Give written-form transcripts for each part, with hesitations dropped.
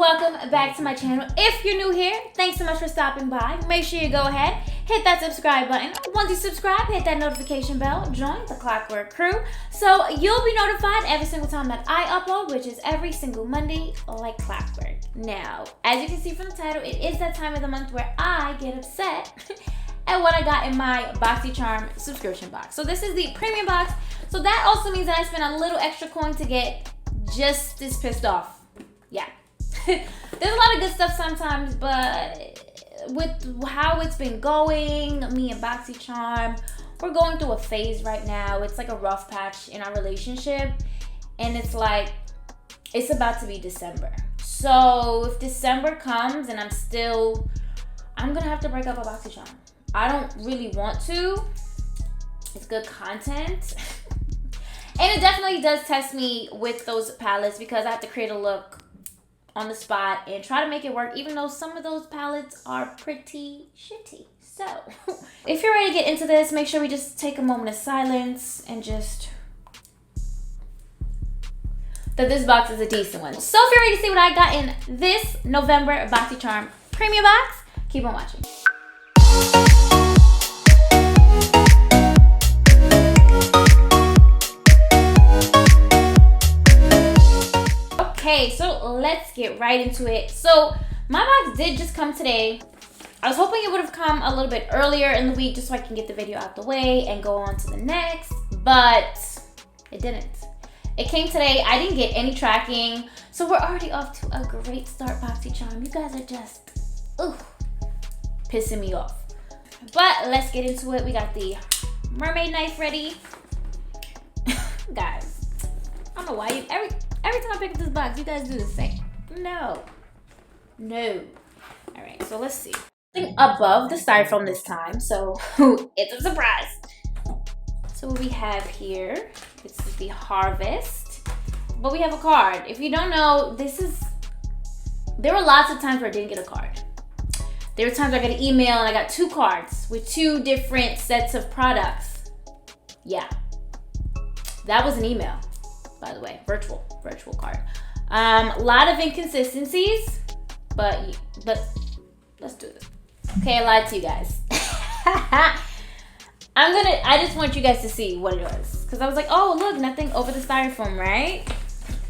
welcome back to my channel. If you're new here, thanks so much for stopping by. Make sure you go ahead, hit that subscribe button. Once you subscribe, hit that notification bell, join the Clockwork crew, so you'll be notified every single time that I upload, which is every single Monday, like clockwork. Now, as you can see from the title, it is that time of the month where I get upset at what I got in my Boxycharm subscription box. So this is the premium box, so that also means that I spent a little extra coin to get just as pissed off. Yeah. There's a lot of good stuff sometimes, but with how it's been going, me and Boxycharm, we're going through a phase right now. It's like a rough patch in our relationship, and it's like, it's about to be December. So if December comes and I'm gonna have to break up a Boxycharm. I don't really want to. It's good content. And it definitely does test me with those palettes because I have to create a look on the spot and try to make it work, even though some of those palettes are pretty shitty. So if you're ready to get into this, make sure we just take a moment of silence and just that this box is a decent one. So if you're ready to see what I got in this November Boxycharm premium box, keep on watching. Okay, so let's get right into it. So my box did just come today. I was hoping it would have come a little bit earlier in the week just so I can get the video out the way and go on to the next, but it didn't. It came today. I didn't get any tracking, so we're already off to a great start, Boxycharm. You guys are just, pissing me off. But let's get into it. We got the mermaid knife ready. Guys, I don't know why every time I pick up this box, you guys do the same. No. All right, so let's see. Something above the styrofoam this time, so it's a surprise. So what we have here, this is the Harvest, but we have a card. If you don't know, there were lots of times where I didn't get a card. There were times I got an email and I got 2 cards with 2 different sets of products. Yeah, that was an email, by the way, virtual card. A lot of inconsistencies, but let's do this. Okay, I lied to you guys. I just want you guys to see what it was, because I was like, oh look, nothing over the styrofoam, right?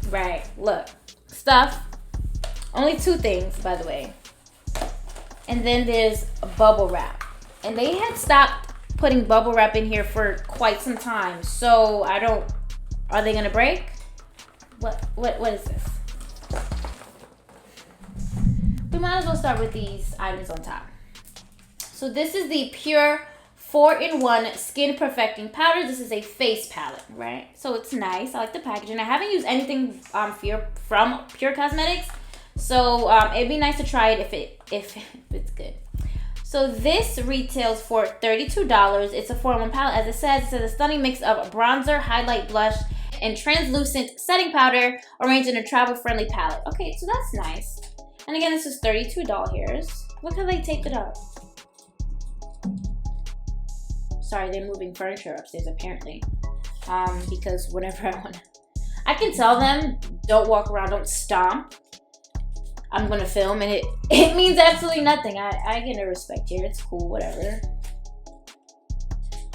Right, look, stuff. Only 2 things, by the way. And then there's bubble wrap, and they had stopped putting bubble wrap in here for quite some time, so are they gonna break? What is this? We might as well start with these items on top. So this is the Pure 4-in-1 Skin Perfecting Powder. This is a face palette, right? So it's nice. I like the packaging. I haven't used anything from Pure Cosmetics, so it'd be nice to try it if it's good. So this retails for $32. It's a 4-in-1 palette. As it says a stunning mix of bronzer, highlight, blush, and translucent setting powder arranged in a travel-friendly palette. Okay, so that's nice. And again, this is $32 here. Look how they taped it up. Sorry, they're moving furniture upstairs apparently. Because whenever I can tell them, don't walk around, don't stomp. I'm gonna film, and it means absolutely nothing. I get no respect here. It's cool, whatever.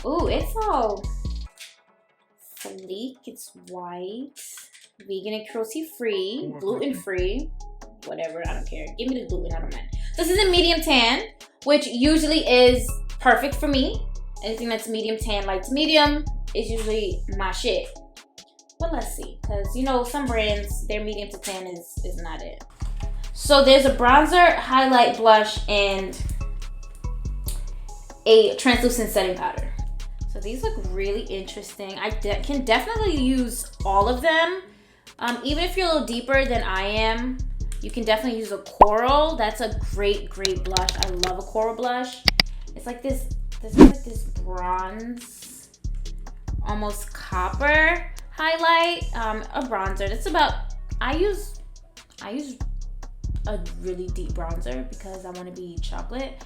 Ooh, it's all sleek. It's white, vegan and cruelty free, gluten free, whatever. I don't care. Give me the gluten. I don't mind. This is a medium tan, which usually is perfect for me. Anything that's medium tan, light to medium, is usually my shit. But let's see, because you know some brands, their medium to tan is not it. So there's a bronzer, highlight, blush, and a translucent setting powder. So these look really interesting. I can definitely use all of them. Even if you're a little deeper than I am, you can definitely use a coral. That's a great blush. I love a coral blush. It's like this bronze, almost copper highlight. A bronzer. That's about, I use a really deep bronzer because I want to be chocolate.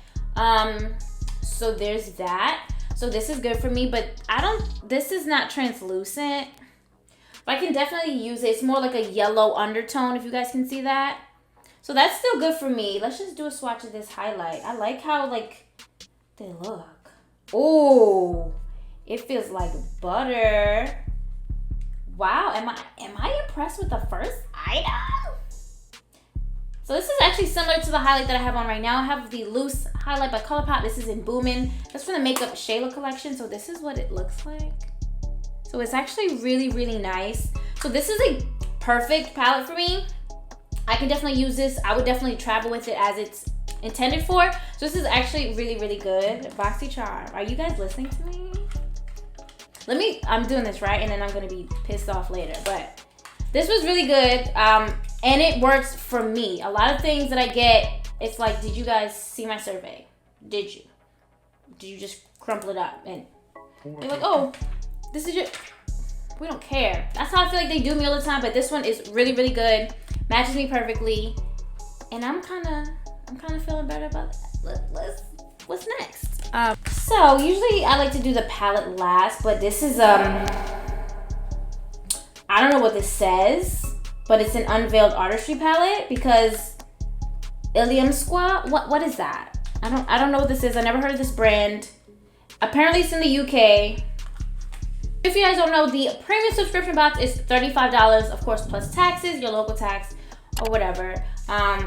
So there's that. So this is good for me, but this is not translucent. But I can definitely use it. It's more like a yellow undertone, if you guys can see that. So that's still good for me. Let's just do a swatch of this highlight. I like how like they look. Oh, it feels like butter. Wow, am I impressed with the first item? So this is actually similar to the highlight that I have on right now. I have the loose highlight by ColourPop. This is in Boomin'. That's from the Makeup Shayla collection. So this is what it looks like. So it's actually really, really nice. So this is a perfect palette for me. I can definitely use this. I would definitely travel with it as it's intended for. So this is actually really, really good. Boxycharm. Are you guys listening to me? I'm doing this right, and then I'm gonna be pissed off later. But this was really good. And it works for me. A lot of things that I get, it's like, did you guys see my survey? Did you? Did you just crumple it up? And they're like, oh, this is your, we don't care. That's how I feel like they do me all the time, but this one is really, really good. Matches me perfectly. And I'm kind of feeling better about that. What's next? So usually I like to do the palette last, but this is, I don't know what this says, but it's an Unveiled Artisrty Palette because Illamasqua, what is that? I don't know what this is. I never heard of this brand. Apparently it's in the UK. If you guys don't know, the premium subscription box is $35, of course, plus taxes, your local tax or whatever.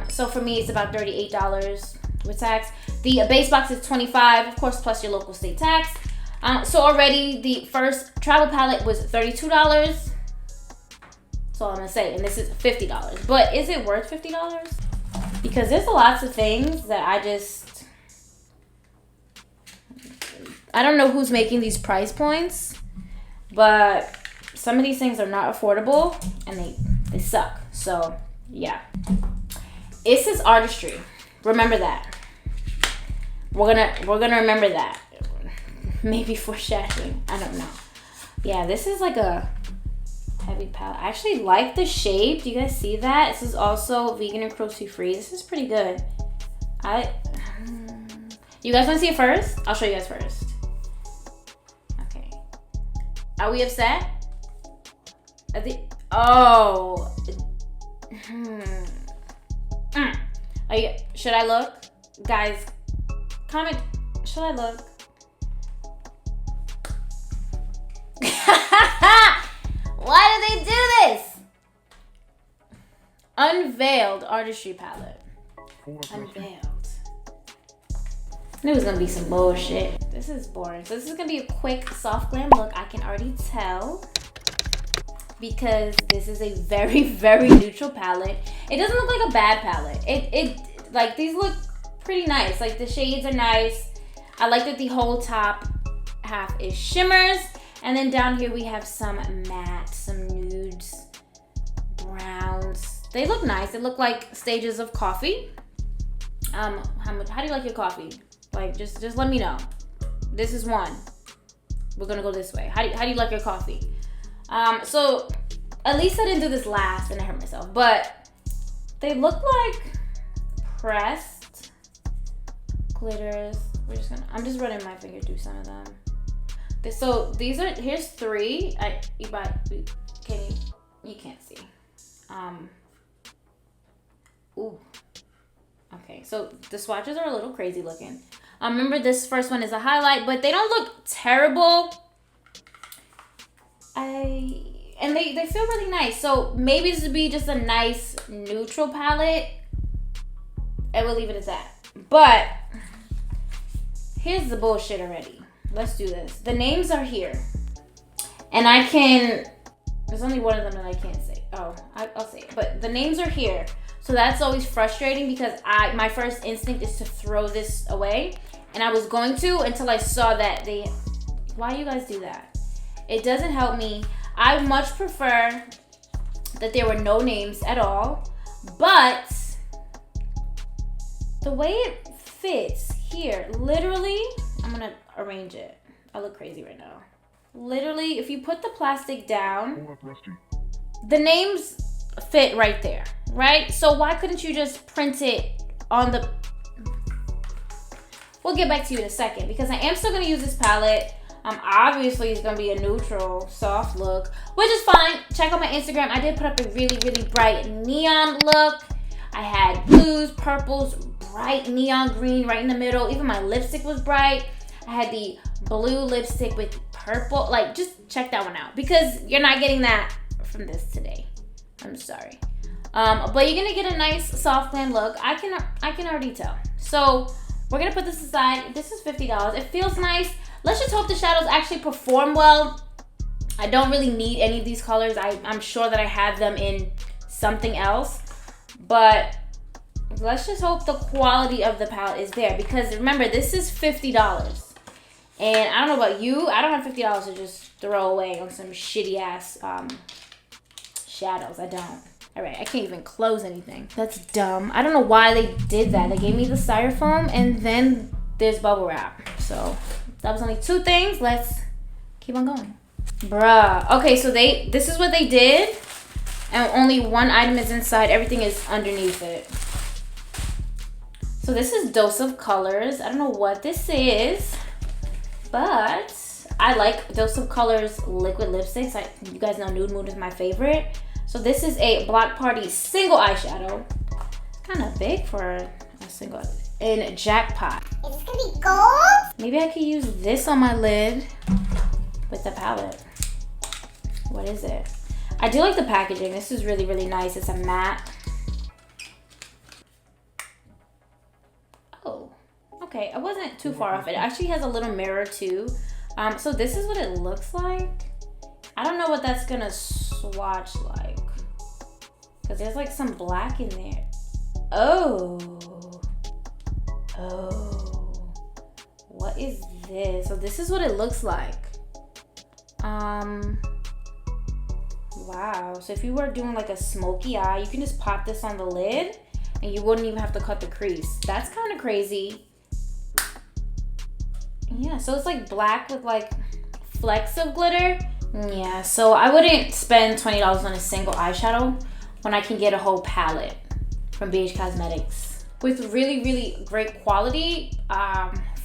So for me, it's about $38 with tax. The base box is $25, of course, plus your local state tax. So already the first travel palette was $32. That's all I'm gonna say, and this is $50. But is it worth $50? Because there's lots of things that I don't know who's making these price points, but some of these things are not affordable and they suck. So yeah, this is Artistry. Remember that. We're gonna remember that. Maybe foreshadowing. I don't know. Yeah, this is like a heavy palette. I actually like the shape. Do you guys see that? This is also vegan and cruelty free. This is pretty good. You guys want to see it first? I'll show you guys first. Okay. Are we upset? Should I look? Guys, comment. Should I look? Why do they do this? Unveiled Artistry Palette. Unveiled. I knew it was gonna be some bullshit. This is boring. So this is gonna be a quick soft glam look. I can already tell because this is a very, very neutral palette. It doesn't look like a bad palette. It like these look pretty nice. Like the shades are nice. I like that the whole top half is shimmers. And then down here we have some matte, some nudes, browns. They look nice. They look like stages of coffee. How do you like your coffee? Like just let me know. This is one. We're gonna go this way. How do you like your coffee? So at least I didn't do this last and I hurt myself. But they look like pressed glitters. I'm just running my finger through some of them. So these are, here's three. You can't see. Ooh. Okay, so the swatches are a little crazy looking. Remember this first one is a highlight, but they don't look terrible. And they feel really nice. So maybe this would be just a nice neutral palette. And we'll leave it at that. But here's the bullshit already. Let's do this. The names are here. And there's only one of them that I can't say. Oh, I'll say it. But the names are here. So that's always frustrating because my first instinct is to throw this away. And I was going to until I saw that why you guys do that? It doesn't help me. I much prefer that there were no names at all. But the way it fits here, literally, I'm gonna arrange it. I look crazy right now. Literally, if you put the plastic down, the names fit right there, right? So why couldn't you just print it on the... We'll get back to you in a second because I am still gonna use this palette. Obviously it's gonna be a neutral, soft look, which is fine. Check out my Instagram. I did put up a really, really bright neon look. I had blues, purples, bright neon green right in the middle. Even my lipstick was bright. I had the blue lipstick with purple. Like, just check that one out because you're not getting that from this today. I'm sorry. But you're gonna get a nice soft glam look. I can already tell. So we're gonna put this aside. This is $50. It feels nice. Let's just hope the shadows actually perform well. I don't really need any of these colors. I'm sure that I have them in something else, but let's just hope the quality of the palette is there because remember, this is $50. And I don't know about you, I don't have $50 to just throw away on some shitty ass shadows. I don't. All right, I can't even close anything. That's dumb. I don't know why they did that. They gave me the styrofoam and then there's bubble wrap. So that was only 2 things. Let's keep on going. Bruh. Okay, so this is what they did. And only 1 item is inside. Everything is underneath it. So this is Dose of Colors. I don't know what this is, but I like Dose of Colors liquid lipsticks. You guys know Nude Mood is my favorite. So this is a Block Party single eyeshadow. It's kind of big for a single. In Jackpot. Is this gonna be gold? Maybe I could use this on my lid with the palette. What is it? I do like the packaging. This is really, really nice. It's a matte. Oh, okay. I wasn't too far off. It actually has a little mirror too. So this is what it looks like. I don't know what that's gonna swatch like. Because there's like some black in there. Oh. What is this? So this is what it looks like. Wow. So if you were doing like a smoky eye, you can just pop this on the lid and you wouldn't even have to cut the crease. That's kind of crazy. Yeah, so it's like black with like flecks of glitter. Yeah, so I wouldn't spend $20 on a single eyeshadow when I can get a whole palette from BH Cosmetics with really, really great quality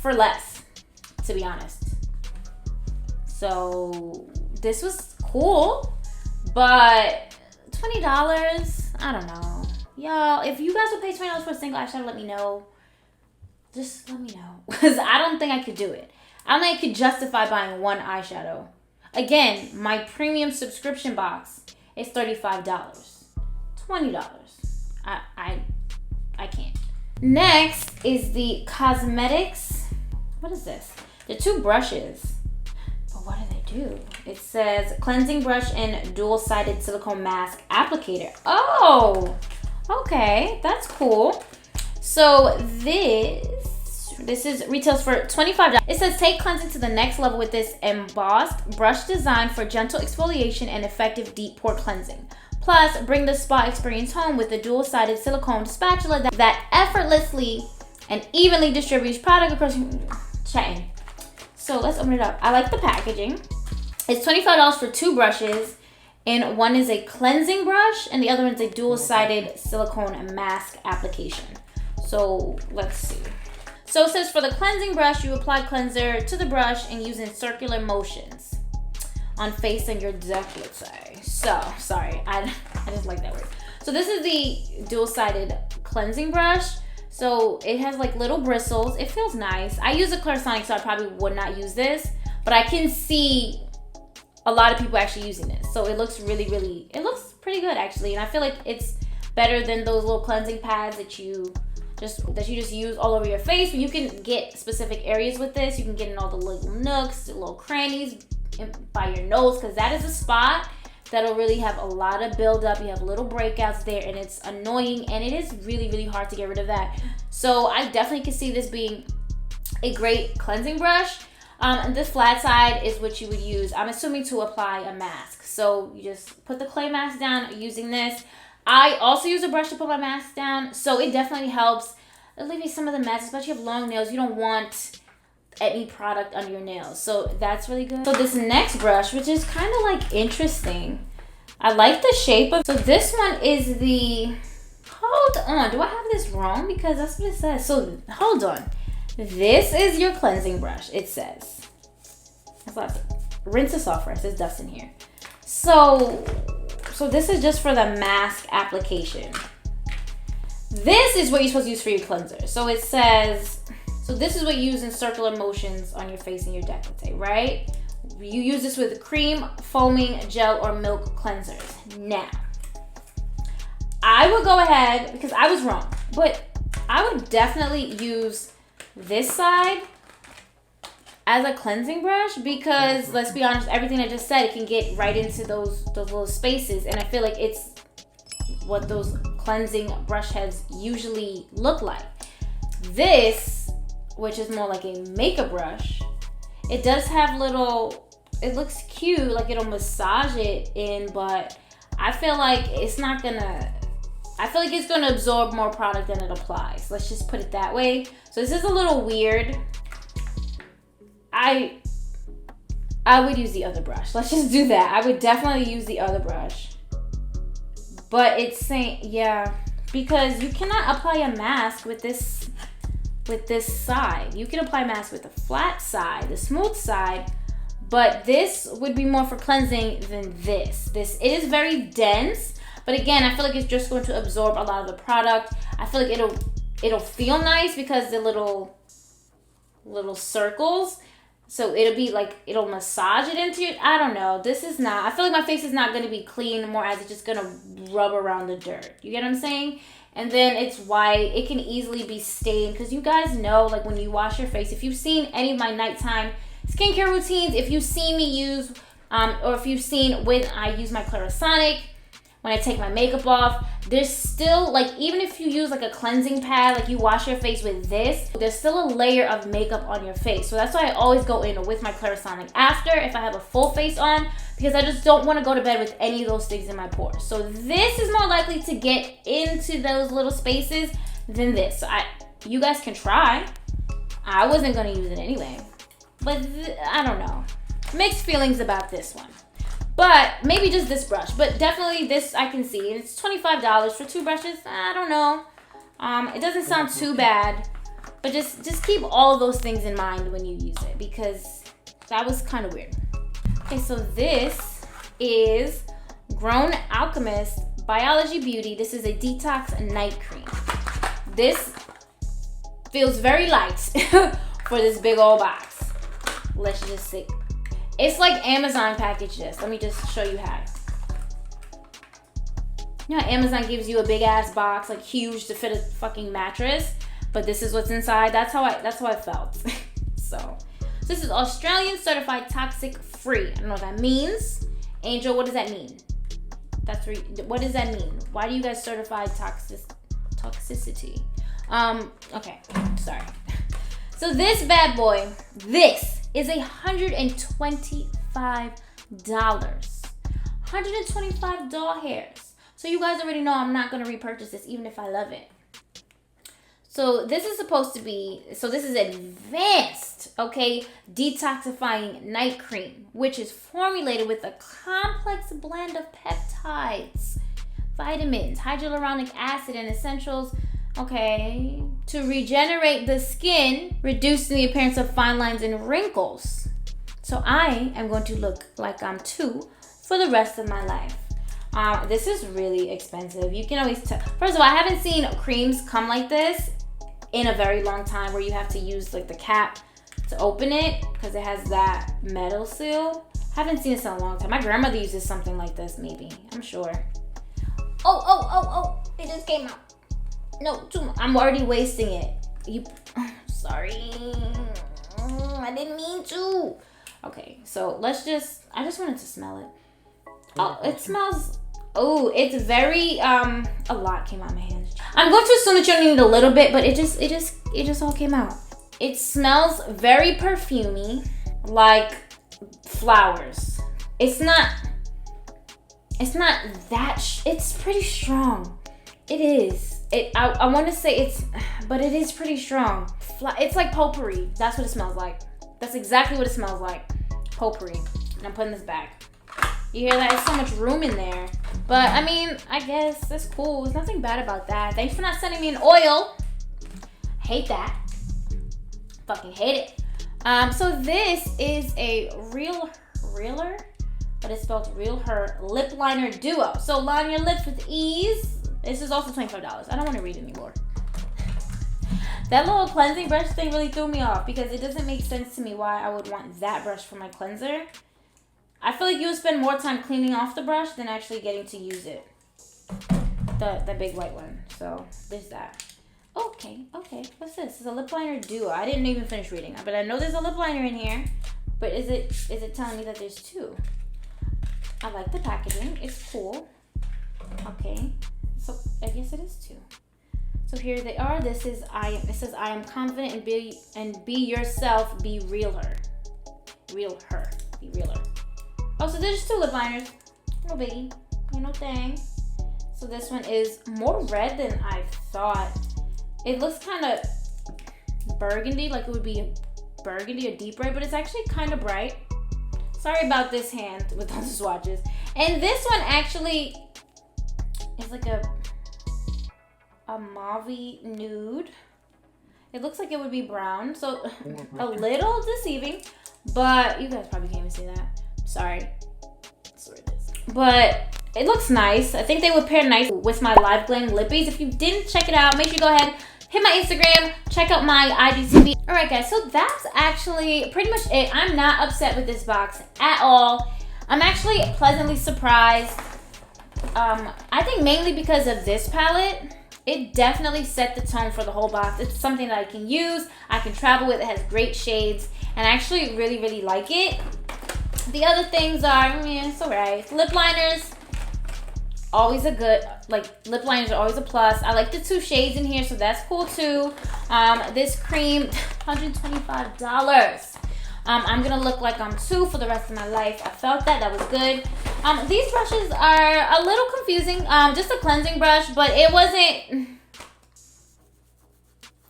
for less, to be honest. So this was cool, but $20, I don't know. Y'all, if you guys would pay $20 for a single eyeshadow, let me know. Just let me know, because I don't think I could do it. I don't think I could justify buying 1 eyeshadow. Again, my premium subscription box is $35. $20. I can't. Next is the Cosmetics. What is this? They're 2 brushes. But what do they do? It says cleansing brush and dual-sided silicone mask applicator. Oh, okay, that's cool. So this is retails for $25. It says take cleansing to the next level with this embossed brush designed for gentle exfoliation and effective deep pore cleansing. Plus, bring the spa experience home with the dual-sided silicone spatula that effortlessly and evenly distributes product across chatting. So let's open it up. I like the packaging. It's $25 for 2 brushes, and one is a cleansing brush and the other one's a dual-sided silicone mask application. So let's see. So it says for the cleansing brush, you apply cleanser to the brush and use in circular motions on face and your décolleté. So, sorry, I just like that word. So this is the dual-sided cleansing brush. So it has like little bristles. It feels nice. I use a Clarisonic, so I probably would not use this, but I can see a lot of people actually using this. So it looks really, really, it looks pretty good actually. And I feel like it's better than those little cleansing pads that you just use all over your face. But you can get specific areas with this. You can get in all the little nooks, the little crannies by your nose, because that is a spot that'll really have a lot of buildup. You have little breakouts there and it's annoying, and it is really, really hard to get rid of that. So I definitely can see this being a great cleansing brush. And this flat side is what you would use, I'm assuming, to apply a mask. So you just put the clay mask down using this. I also use a brush to put my mask down, so it definitely helps alleviate some of the mess, especially if you have long nails. You don't want any product under your nails, so that's really good. So this next brush, which is kind of like interesting, I like the shape of. So this one is the, hold on, do I have this wrong? Because that's what it says. So hold on, this is your cleansing brush. It says, rinse this off first. There's dust in here. So this is just for the mask application. This is what you're supposed to use for your cleanser. So it says, so this is what you use in circular motions on your face and your décolleté, right? You use this with cream, foaming, gel, or milk cleansers. Now, I would go ahead, because I was wrong, but I would definitely use this side as a cleansing brush, because let's be honest, everything I just said, it can get right into those little spaces, and I feel like it's what those cleansing brush heads usually look like. This, which is more like a makeup brush, it does have little, it looks cute, like it'll massage it in, but I feel like it's not gonna, I feel like it's gonna absorb more product than it applies. Let's just put it that way. So this is a little weird. I would use the other brush. Let's just do that. I would definitely use the other brush. But it's saying, yeah, because you cannot apply a mask with this side. You can apply a mask with the flat side, the smooth side, but this would be more for cleansing than this. This is very dense, but again, I feel like it's just going to absorb a lot of the product. I feel like it'll feel nice because the little circles. So it'll be like, it'll massage it into your, I don't know. This is not, I feel like my face is not going to be clean, more as it's just going to rub around the dirt. You get what I'm saying? And then it's white. It can easily be stained, because you guys know, like when you wash your face, if you've seen any of my nighttime skincare routines, if you've seen me use, or if you've seen when I use my Clarisonic, when I take my makeup off, there's still, like, even if you use like a cleansing pad, like you wash your face with this, there's still a layer of makeup on your face. So that's why I always go in with my Clarisonic after, if I have a full face on, because I just don't want to go to bed with any of those things in my pores. So this is more likely to get into those little spaces than this. So you guys can try. I wasn't going to use it anyway, but I don't know. Mixed feelings about this one. But maybe just this brush. But definitely this I can see. And it's $25 for 2 brushes. I don't know. It doesn't sound too bad. But just keep all of those things in mind when you use it, because that was kind of weird. Okay, so this is Grown Alchemist Biology Beauty. This is a detox night cream. This feels very light for this big old box. Let's just see. It's like Amazon packaged this. Let me just show you how. You know how Amazon gives you a big ass box, like huge, to fit a fucking mattress, but this is what's inside. That's how I felt. So this is Australian certified toxic free. I don't know what that means. Angel, what does that mean? What does that mean? Why do you guys certify toxicity? Okay, sorry. So this bad boy, this is $125. $125 hairs. So you guys already know I'm not going to repurchase this even if I love it. So this is supposed to be, so this is advanced, okay, detoxifying night cream, which is formulated with a complex blend of peptides, vitamins, hyaluronic acid, and essentials, okay, to regenerate the skin, reducing the appearance of fine lines and wrinkles. So I am going to look like I'm 2 for the rest of my life. This is really expensive. You can always tell. First of all, I haven't seen creams come like this in a very long time, where you have to use like the cap to open it because it has that metal seal. Haven't seen this in a long time. My grandmother uses something like this, maybe. I'm sure. Oh, it just came out. No, too much. I'm already wasting it. Sorry. I didn't mean to. Okay, so let's just, I just wanted to smell it. Oh, it smells, oh, it's very, a lot came out of my hands. I'm going to assume that you only need a little bit, but it just all came out. It smells very perfumey, like flowers. It's not that, it's pretty strong. It is. I want to say but it is pretty strong. It's like potpourri. That's what it smells like. That's exactly what it smells like. Potpourri. And I'm putting this back. You hear that? There's so much room in there. But I mean, I guess that's cool. There's nothing bad about that. Thanks for not sending me an oil. Hate that. Fucking hate it. So this is a Realer, but it's spelled Real Her Lip Liner Duo. So line your lips with ease. This is also $25. I don't want to read anymore. That little cleansing brush thing really threw me off because it doesn't make sense to me why I would want that brush for my cleanser. I feel like you would spend more time cleaning off the brush than actually getting to use it. The big white one. So there's that. Okay. What's this? It's a lip liner duo. I didn't even finish reading it, but I know there's a lip liner in here. But is it telling me that there's two? I like the packaging. It's cool. Okay. So I guess it is two. So here they are. It says I am confident and be yourself, be realer. Be realer. Oh, so there's just two lip liners. No biggie. Ain't no thing. So this one is more red than I thought. It looks kind of burgundy, like it would be a burgundy or deep red, but it's actually kind of bright. Sorry about this hand with all the swatches. And this one actually is like a mauve nude. It looks like it would be brown, so a little deceiving, but you guys probably can't even see that. Sorry. That's where it is. But it looks nice. I think they would pair nice with my Live Glam lippies. If you didn't check it out, make sure you go ahead, hit my Instagram, check out my IGTV. All right, guys, so that's actually pretty much it. I'm not upset with this box at all. I'm actually pleasantly surprised. I think mainly because of this palette. It definitely set the tone for the whole box. It's something that I can use, I can travel with. It has great shades, and I actually really, really like it. The other things are, it's all right. Lip liners, always a good, lip liners are always a plus. I like the two shades in here, so that's cool too. This cream, $125. I'm gonna look like I'm two for the rest of my life. I felt that was good. These brushes are a little confusing. Just a cleansing brush, but it wasn't.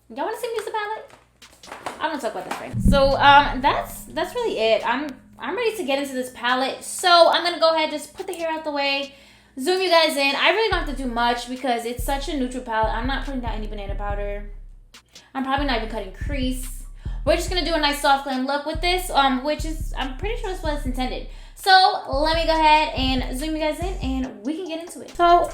Y'all wanna see me use the palette? I don't talk about this right. So that's really it. I'm ready to get into this palette. So I'm gonna go ahead, just put the hair out the way, zoom you guys in. I really don't have to do much because it's such a neutral palette. I'm not putting down any banana powder. I'm probably not even cutting crease. We're just gonna do a nice soft glam look with this, which is, I'm pretty sure it's what it's intended. So let me go ahead and zoom you guys in and we can get into it. So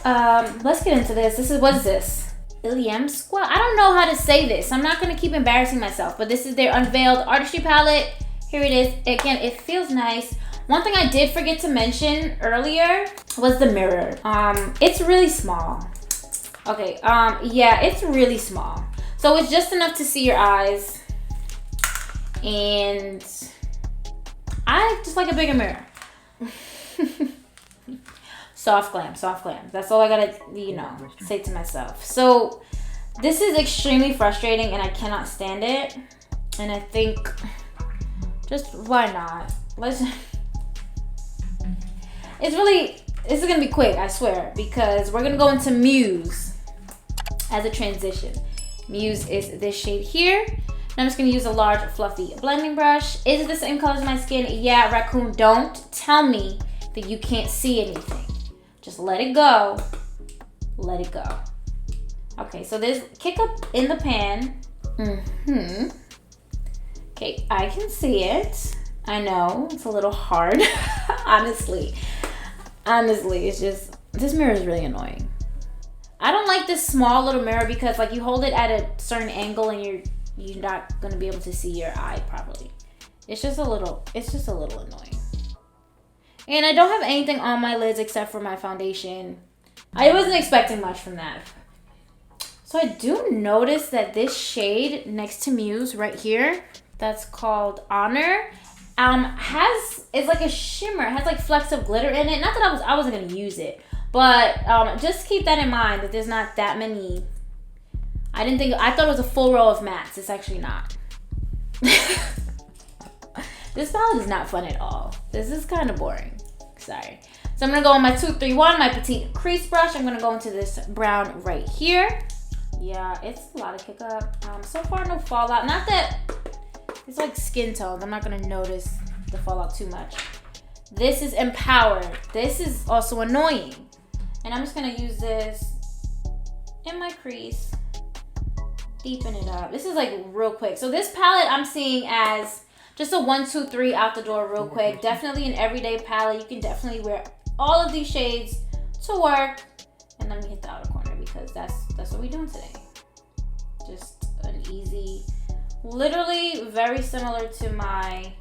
let's get into this. What is this? Illamasqua? I don't know how to say this. I'm not gonna keep embarrassing myself, but this is their Unveiled Artisrty Palette. Here it is. Again, it feels nice. One thing I did forget to mention earlier was the mirror. It's really small. Okay, yeah, it's really small. So it's just enough to see your eyes. And I just like a bigger mirror. Soft glam. That's all I gotta, say to myself. So this is extremely frustrating and I cannot stand it. And I think, just why not? This is gonna be quick, I swear, because we're gonna go into Muse as a transition. Muse is this shade here. And I'm just gonna use a large fluffy blending brush. Is it the same color as my skin? Yeah, raccoon, don't tell me that you can't see anything. Just let it go. Let it go. Okay, so there's kick up in the pan. Okay, I can see it. I know, it's a little hard. Honestly, it's just, this mirror is really annoying. I don't like this small little mirror because you hold it at a certain angle and you're not gonna be able to see your eye properly. It's just a little annoying. And I don't have anything on my lids except for my foundation. I wasn't expecting much from that. So I do notice that this shade next to Muse right here, that's called Honor, it's like a shimmer. It has flecks of glitter in it. Not that I wasn't gonna use it, but just keep that in mind that there's not that many. I thought it was a full row of mattes. It's actually not. This palette is not fun at all. This is kind of boring. Sorry. So I'm gonna go on my 231, my petite crease brush. I'm gonna go into this brown right here. Yeah, it's a lot of kick up. So far, no fallout. Not that it's like skin tones. I'm not gonna notice the fallout too much. This is Empowered. This is also annoying. And I'm just gonna use this in my crease. Deepen it up. This is real quick. So this palette I'm seeing as just a 1, 2, 3 out the door real quick. Definitely an everyday palette. You can definitely wear all of these shades to work. And let me hit the outer corner. because that's what we're doing today. Just an easy, literally very similar to my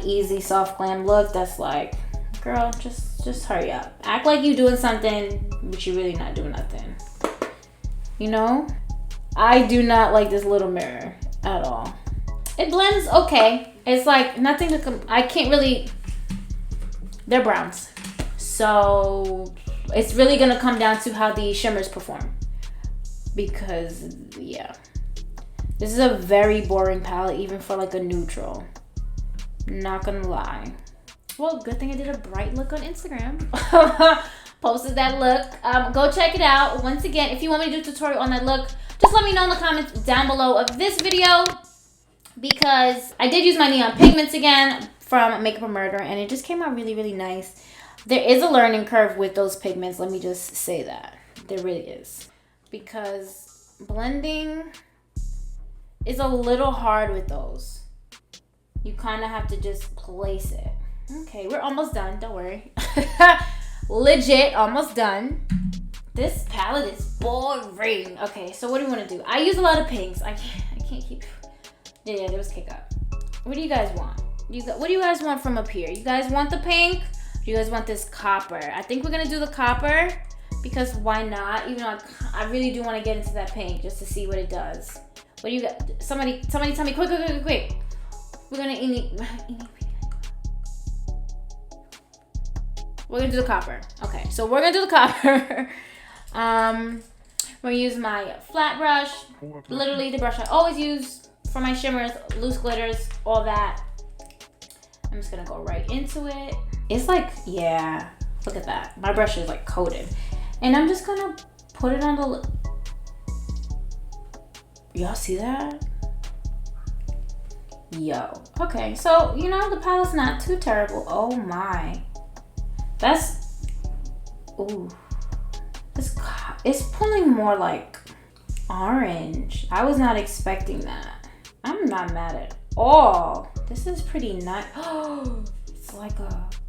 easy Soft Glam look. That's like, girl, just hurry up. Act like you doing something, but you're really not doing nothing. You know? I do not like this little mirror at all. It blends okay. It's like nothing to I can't really, they're browns. So it's really gonna come down to how the shimmers perform. Because, yeah. This is a very boring palette, even for like a neutral. Not gonna lie. Well, good thing I did a bright look on Instagram. Posted that look. Go check it out. Once again, if you want me to do a tutorial on that look, just let me know in the comments down below of this video. Because I did use my neon pigments again from Makeup a Murder, and it just came out really, really nice. There is a learning curve with those pigments. Let me just say that. There really is. Because blending is a little hard with those. You kind of have to just place it. Okay, we're almost done. Don't worry. Legit, almost done. This palette is boring. Okay, so what do we want to do? I use a lot of pinks. I can't keep. Yeah, there was kick up. What do you guys want? What do you guys want from up here? You guys want the pink? Do you guys want this copper? I think we're gonna do the copper because why not? Even though I really do want to get into that pink just to see what it does. What do you got? Somebody tell me quick. We're gonna We're gonna do the copper. Okay, so we're gonna do the copper. We're gonna use my flat brush. Literally the brush I always use for my shimmers, loose glitters, all that. I'm just gonna go right into it. It's like, yeah, look at that. My brush is like coated. And I'm just gonna put it on the, y'all see that? Yo, okay, so, you know, the palette's not too terrible. Oh my. That's, ooh. It's pulling more like orange. I was not expecting that. I'm not mad at all. This is pretty nice. Oh, it's like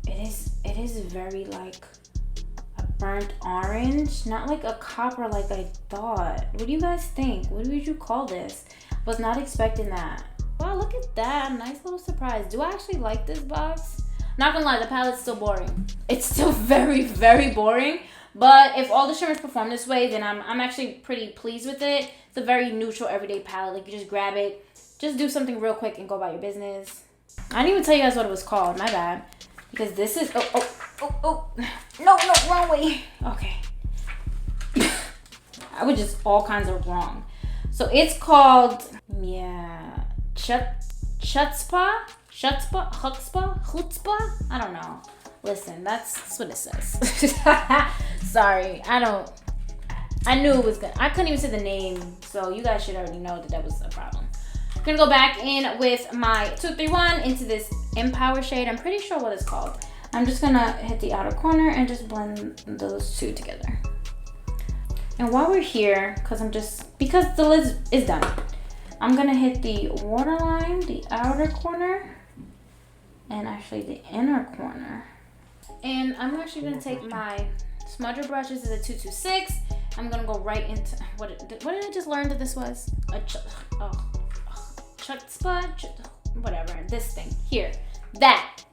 it is very like a burnt orange. Not like a copper like I thought. What do you guys think? What would you call this? Was not expecting that. Wow, look at that. Nice little surprise. Do I actually like this box? Not gonna lie, the palette's still boring. It's still very, very boring. But if all the shimmers perform this way, then I'm actually pretty pleased with it. It's a very neutral, everyday palette. Like, you just grab it, just do something real quick and go about your business. I didn't even tell you guys what it was called. My bad. Because this is... Oh. No, wrong way. Okay. I was just all kinds of wrong. So, it's called... Yeah... Chutzpah? I don't know. Listen, that's what it says. Sorry, I knew it was good. I couldn't even say the name, so you guys should already know that was a problem. I'm gonna go back in with my 231 into this Empower shade. I'm pretty sure what it's called. I'm just gonna hit the outer corner and just blend those two together. And while we're here, because the lid is done, I'm gonna hit the waterline, the outer corner, and actually the inner corner. And I'm actually gonna take my smudger brush. This is a 226. I'm gonna go right into, what did I just learn that this was? A chutzpah, whatever, this thing, here, that.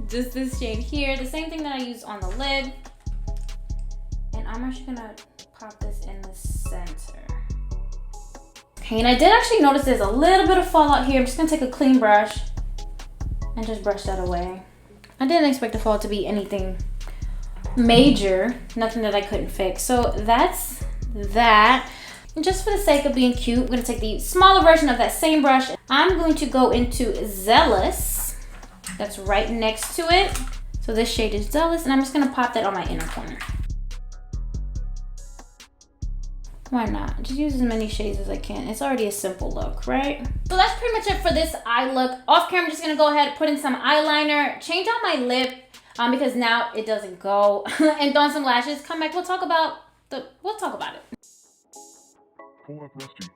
Just this shade here, the same thing that I used on the lid. And I'm actually gonna pop this in the center. Okay, and I did actually notice there's a little bit of fallout here. I'm just gonna take a clean brush and just brush that away. I didn't expect the fall to be anything major, nothing that I couldn't fix. So that's that. And just for the sake of being cute, I'm gonna take the smaller version of that same brush. I'm going to go into Zealous. That's right next to it. So this shade is Zealous, and I'm just gonna pop that on my inner corner. Why not? Just use as many shades as I can. It's already a simple look, right? So that's pretty much it for this eye look. Off camera, I'm just gonna go ahead and put in some eyeliner, change out my lip, because now it doesn't go, and throw on some lashes. Come back, we'll talk about it. Pull up Rusty.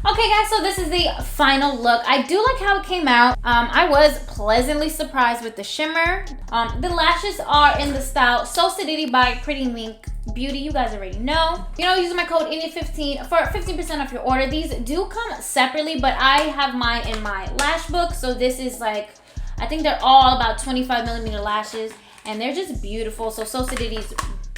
Okay guys, so this is the final look. I do like how it came out. I was pleasantly surprised with the shimmer. The lashes are in the style So Sadity by Pretty Mink Beauty. You guys already know. You know, using my code INDIA15 for 15% off your order. These do come separately, but I have mine in my lash book. So this is like, I think they're all about 25mm lashes, and they're just beautiful. So Sadity's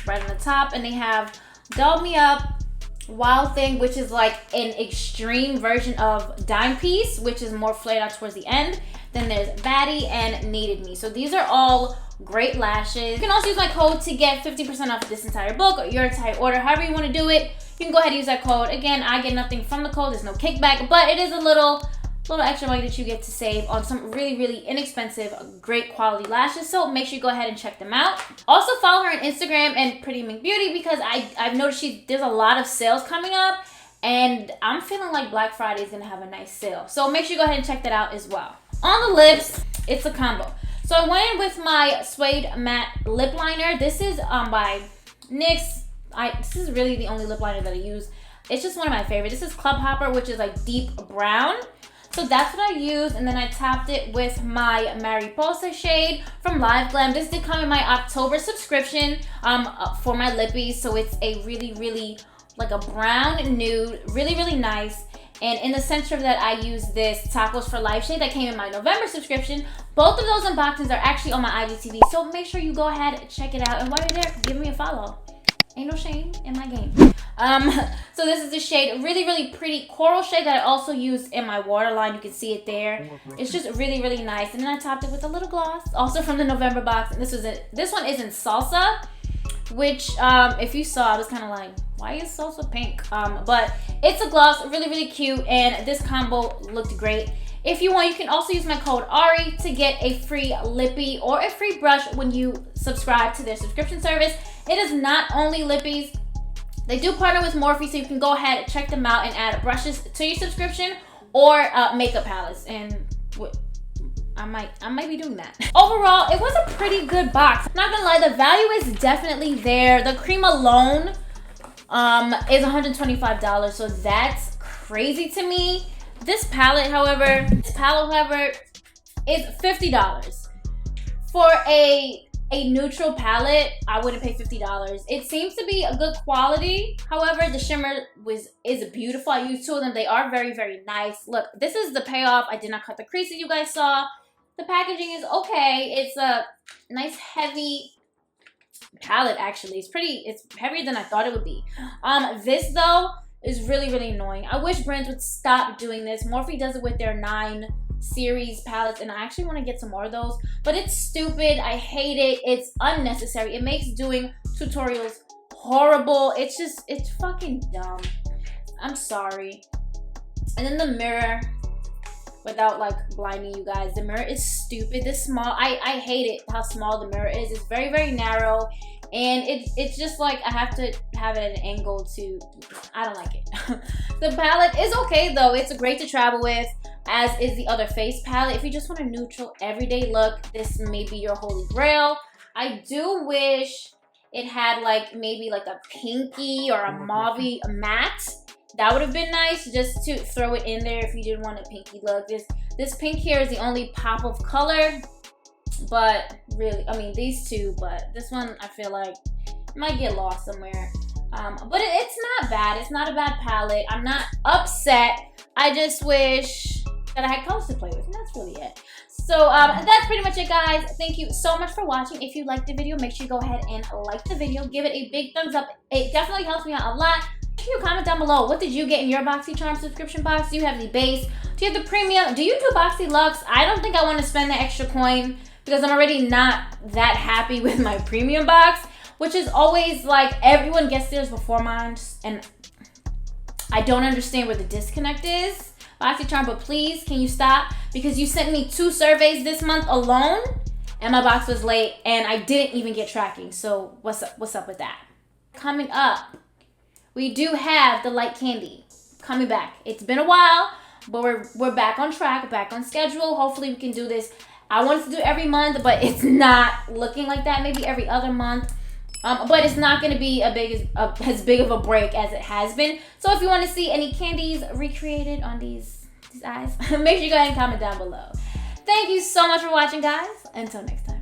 right on the top, and they have Doll Me Up, Wild Thing, which is like an extreme version of Dime Piece, which is more flared out towards the end. Then there's Batty and Needed Me. So these are all great lashes. You can also use my code to get 50% off this entire book or your entire order. However you want to do it, you can go ahead and use that code. Again, I get nothing from the code. There's no kickback, but it is a little extra money that you get to save on some really inexpensive, great quality lashes. So make sure you go ahead and check them out. Also follow her on Instagram and Pretty Mink Beauty, because I've noticed there's a lot of sales coming up, and I'm feeling like Black Friday is gonna have a nice sale. So make sure you go ahead and check that out as well. On the lips, it's a combo. So I went in with my Suede Matte Lip Liner. This is by NYX. This is really the only lip liner that I use. It's just one of my favorites. This is Club Hopper, which is like deep brown. So that's what I used, and then I topped it with my Mariposa shade from Live Glam. This did come in my October subscription for my lippies, so it's a really like a brown nude, really nice. And in the center of that, I use this Tacos for Life shade that came in my November subscription. Both of those unboxings are actually on my IGTV, so make sure you go ahead and check it out. And while you're there, give me a follow. Ain't no shame in my game. So this is the shade, really pretty coral shade that I also used in my waterline. You can see it there. It's just really nice. And then I topped it with a little gloss, also from the November box. And this one is in Salsa, which if you saw, I was kind of like, why is Salsa pink? But it's a gloss, really cute, and this combo looked great. If you want, you can also use my code ARiiE to get a free lippy or a free brush when you subscribe to their subscription service. It is not only lippies. They do partner with Morphe, so you can go ahead and check them out and add brushes to your subscription, or makeup palettes. And I might be doing that. Overall, it was a pretty good box. Not gonna lie, the value is definitely there. The cream alone is $125, so that's crazy to me. This palette, however, is $50. For a neutral palette, I wouldn't pay $50. It seems to be a good quality. However, the shimmer is beautiful. I used two of them. They are very nice. Look, this is the payoff. I did not cut the crease that you guys saw. The packaging is okay. It's a nice heavy palette, actually. It's heavier than I thought it would be. This though is really annoying. I wish brands would stop doing this. Morphe does it with their 9 series palettes, and I actually want to get some more of those, but it's stupid. I hate it. It's unnecessary. It makes doing tutorials horrible. It's fucking dumb. I'm sorry. And then the mirror, without like blinding you guys, the mirror is stupid. This small, I hate it how small the mirror is. It's very narrow, and it's just like I have to have it at an angle to, I don't like it. The palette is okay though. It's great to travel with, as is the other face palette. If you just want a neutral everyday look, this may be your holy grail. I do wish it had like maybe like a pinky or a mauve matte. That would have been nice, just to throw it in there if you didn't want a pinky look. This pink here is the only pop of color, but really, I mean these two, but this one I feel like might get lost somewhere. But it's not bad. It's not a bad palette. I'm not upset. I just wish that I had colors to play with, and that's really it. So that's pretty much it, guys. Thank you so much for watching. If you liked the video, make sure you go ahead and like the video. Give it a big thumbs up. It definitely helps me out a lot. Make sure you comment down below. What did you get in your Boxycharm subscription box? Do you have the base? Do you have the premium? Do you do Boxy Luxe? I don't think I want to spend the extra coin, because I'm already not that happy with my premium box, which is always like everyone gets theirs before mine, and I don't understand where the disconnect is. Boxycharm, but please, can you stop? Because you sent me 2 surveys this month alone, and my box was late, and I didn't even get tracking. So what's up with that? Coming up, we do have the light candy coming back. It's been a while, but we're back on track, back on schedule. Hopefully we can do this. I wanted to do every month, but it's not looking like that. Maybe every other month. But it's not going to be as big of a break as it has been. So if you want to see any candies recreated on these eyes, make sure you go ahead and comment down below. Thank you so much for watching, guys. Until next time.